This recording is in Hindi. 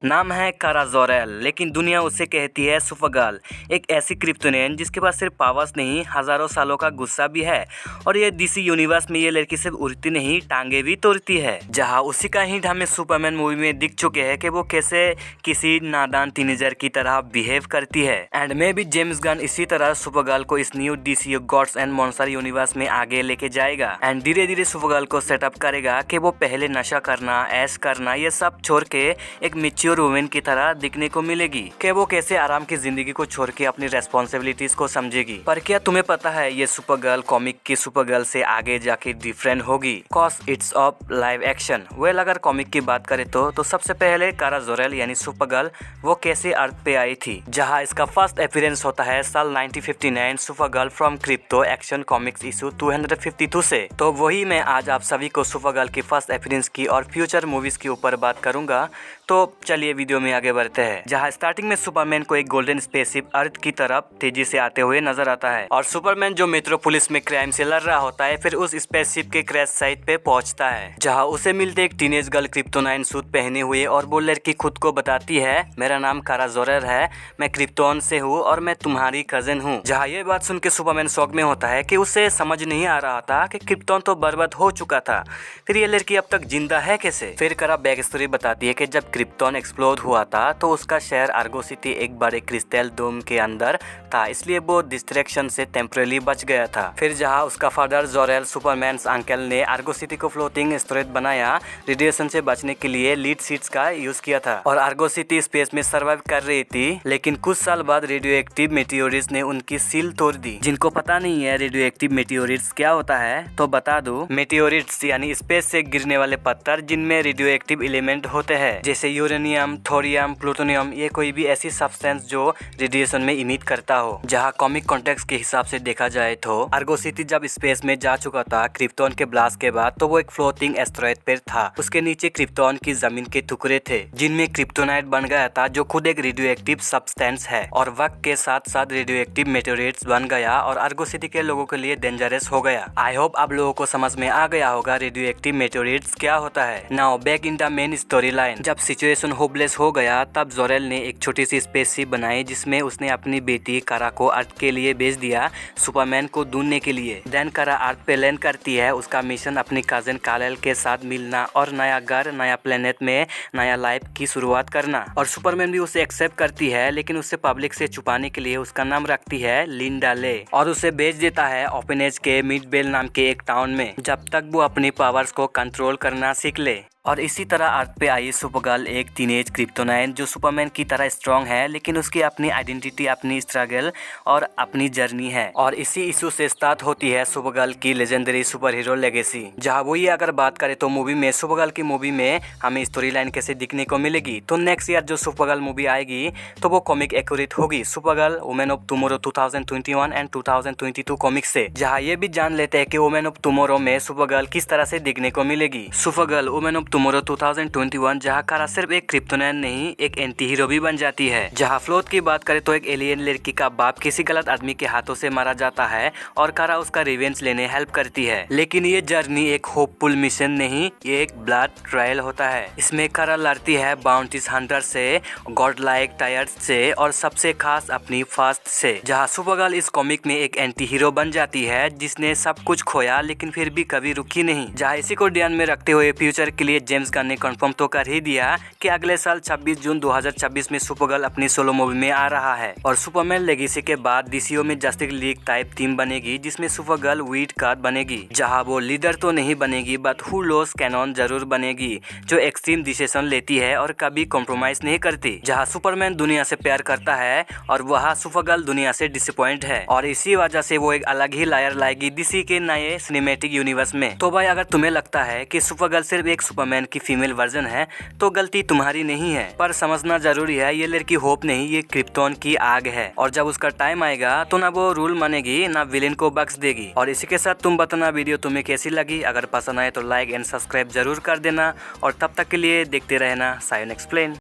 नाम है कारा ज़ोर-एल, लेकिन दुनिया उसे कहती है सुपरगर्ल। एक ऐसी क्रिप्टोनियन जिसके पास सिर्फ पावर्स नहीं, हजारों सालों का गुस्सा भी है। और ये डीसी यूनिवर्स में ये लड़की सिर्फ उड़ती नहीं, टांगे भी तोड़ती है। जहां उसी का हिंट हमें सुपरमैन मूवी में दिख चुके हैं कि वो कैसे किसी नादान टीनेजर की तरह बिहेव करती है। एंड में भी जेम्स गन इसी तरह सुपरगर्ल को इस new DC gods and monster universe में आगे लेके जाएगा। एंड धीरे धीरे सुपरगर्ल को सेटअप करेगा कि वो पहले नशा करना, ऐश करना, ये सब छोड़ के एक मैच्योर वुमेन की तरह दिखने को मिलेगी कि वो कैसे आराम की जिंदगी को छोड़ के अपनी रेस्पॉन्सिबिलिटीज को समझेगी। पर क्या तुम्हें पता है ये सुपरगर्ल कॉमिक की सुपरगर्ल से आगे जाके डिफरेंट होगी, cause it's of live action. Well, अगर कॉमिक की बात करें तो सबसे पहले कारा ज़ोर-एल यानी सुपरगर्ल वो कैसे अर्थ पे आई थी, जहां इसका फर्स्ट अपीयरेंस होता है साल 1959 Supergirl from crypto action comics issue 252 से। तो वही मैं आज आप सभी को सुपरगर्ल की फर्स्ट अपीयरेंस की और फ्यूचर मूवीज के ऊपर बात करूंगा। तो चलिए वीडियो में आगे बढ़ते हैं। जहां स्टार्टिंग में सुपरमैन को एक गोल्डन स्पेसशिप अर्थ की तरफ तेजी से आते हुए नजर आता है और सुपरमैन जो मेट्रोपोलिस में क्राइम से लड़ रहा होता है फिर उस स्पेसशिप के क्रैश साइट पे पहुंचता है, जहां उसे मिलते एक टीनेज गर्ल क्रिप्टोनाइन सूट पहने हुए और वो लड़की खुद को बताती है, मेरा नाम कारा ज़ोर-एल है, मैं क्रिप्टोन से हूँ और मैं तुम्हारी कजिन हूँ। जहाँ ये बात सुन के सुपरमैन शॉक में होता है कि उसे समझ नहीं आ रहा था कि क्रिप्टोन तो बर्बाद हो चुका था, फिर ये लड़की अब तक जिंदा है कैसे। फिर कारा बैक स्टोरी बताती है कि जब क्रिप्टोन एक्सप्लोड हुआ था तो उसका शहर आर्गो सिटी एक बड़े क्रिस्टल डोम के अंदर था, इसलिए वो डिस्ट्रैक्शन से टेम्परेरी बच गया था। फिर जहां उसका फादर ज़ोर-एल सुपरमैन अंकल ने आर्गो सिटी को फ्लोटिंग एस्टेरॉयड बनाया रेडिएशन से बचने के लिए लीड सीट्स का यूज किया था और आर्गो सिटी स्पेस में सर्वाइव कर रही थी। लेकिन कुछ साल बाद रेडियो एक्टिव मेटियोरिट्स ने उनकी सील तोड़ दी। जिनको पता नहीं है रेडियो एक्टिव मेटियोरिट्स क्या होता है तो बता दो, मेटियोरिट्स यानी स्पेस से गिरने वाले पत्थर जिनमें रेडियो एक्टिव एलिमेंट होते हैं, जैसे यूरेनियम, थोरियम, प्लूटोनियम, ये कोई भी ऐसी सब्सटेंस जो रेडिएशन में इमिट करता हो। जहां कॉमिक कॉन्टेक्स्ट के हिसाब से देखा जाए तो आर्गो सिटी जब स्पेस में जा चुका था क्रिप्टोन के ब्लास्ट के बाद, तो वो एक फ्लोटिंग एस्टेरॉयड पर था। उसके नीचे क्रिप्टोन की जमीन के टुकड़े थे जिनमें क्रिप्टोनाइट बन गया था, जो खुद एक रेडियो एक्टिव सब्सटेंस है और वक्त के साथ साथ रेडियो एक्टिव मेटेरियल्स बन गया और आर्गो सिटी के लोगों के लिए डेंजरस हो गया। आई होप आप लोगों को समझ में आ गया होगा रेडियो एक्टिव मेटेरियल्स क्या होता है। Now back in the main story line. जब सिचुएशन होपलेस हो गया तब ज़ोर-एल ने एक छोटी सी स्पेसशिप बनाई जिसमें उसने अपनी बेटी कारा को अर्थ के लिए भेज दिया, सुपरमैन को ढूंढने के लिए। देन कारा अर्थ पे लैंड करती है। उसका मिशन अपनी कजिन काल-एल के साथ मिलना और नया घर, नया प्लेनेट में नया लाइफ की शुरुआत करना। और सुपरमैन भी उसे एक्सेप्ट करती है, लेकिन उसे पब्लिक से छुपाने के लिए उसका नाम रखती है लिंडा ले और उसे भेज देता है ओपनेज के मिडबेल नाम के एक टाउन में, जब तक वो अपनी पावर्स को कंट्रोल करना सीख ले। और इसी तरह अर्थ पे आई सुपरगर्ल, एक टीनेज क्रिप्टोनाइन जो सुपरमैन की तरह स्ट्रॉन्ग है, लेकिन उसकी अपनी आइडेंटिटी, अपनी स्ट्रगल और अपनी जर्नी है। और इसी इशू से स्टार्ट होती है सुपरगर्ल की लेजेंडरी सुपर हीरो लेगेसी। जहां वो ये अगर बात करें तो मूवी में सुपरगर्ल की मूवी में हमें स्टोरी लाइन कैसे दिखने को मिलेगी, तो नेक्स्ट ईयर जो सुपरगर्ल मूवी आएगी तो वो कॉमिक एक्यूरेट होगी Supergirl women of tomorrow 2021 and 2022 comic से। जहाँ ये भी जान लेते हैं कि वुमेन ऑफ टुमारो में सुपरगर्ल किस तरह से दिखने को मिलेगी। सुपरगर्ल वुमेन ऑफ टुमारो 2021 जहां कारा सिर्फ एक क्रिप्टोनाइन नहीं, एक एंटी हीरो भी बन जाती है। जहां फ्लोथ की बात करें तो एक एलियन लड़की का बाप किसी गलत आदमी के हाथों से मारा जाता है और कारा उसका रिवेंज लेने हेल्प करती है। लेकिन ये जर्नी एक होपफुल मिशन नहीं, ये एक ब्लड ट्रायल होता है। इसमें कारा लड़ती है बाउंटीज हंटर से, गॉड लाइक टायर्स से और सबसे खास अपनी फास्ट से। जहाँ सुपरगर्ल इस कॉमिक में एक एंटी हीरो बन जाती है जिसने सब कुछ खोया लेकिन फिर भी कभी रुकी नहीं। जहाँ इसी को ध्यान में रखते हुए फ्यूचर के लिए जेम्स गन ने कंफर्म तो कर ही दिया कि अगले साल 26 जून 2026 में सुपरगर्ल अपनी सोलो मूवी में आ रहा है। और सुपरमैन लेगेसी के बाद डीसीओ में जस्टिस लीग टाइप टीम बनेगी जिसमें सुपरगर्ल वीड कार्ड बनेगी। जहां वो लीडर तो नहीं बनेगी बट हु लोस कैनन जरूर बनेगी, जो एक्सट्रीम डिसीजन लेती है और कभी कॉम्प्रोमाइज नहीं करती। जहां सुपरमैन दुनिया से प्यार करता है और वहाँ सुपरगर्ल दुनिया से डिसअपॉइंट है और इसी वजह से वो एक अलग ही लायर लाएगी डीसी के नए सिनेमैटिक यूनिवर्स में। तो भाई अगर तुम्हें लगता है कि सुपरगर्ल सिर्फ एक सुपरमैन की फीमेल वर्जन है तो गलती तुम्हारी नहीं है, पर समझना जरूरी है ये लड़की होप नहीं, ये क्रिप्टोन की आग है और जब उसका टाइम आएगा तो ना वो रूल मानेगी ना विलेन को बख्श देगी। और इसी के साथ तुम बताना वीडियो तुम्हें कैसी लगी। अगर पसंद आए तो लाइक एंड सब्सक्राइब जरूर कर देना और तब तक के लिए देखते रहना सायन एक्सप्लेन।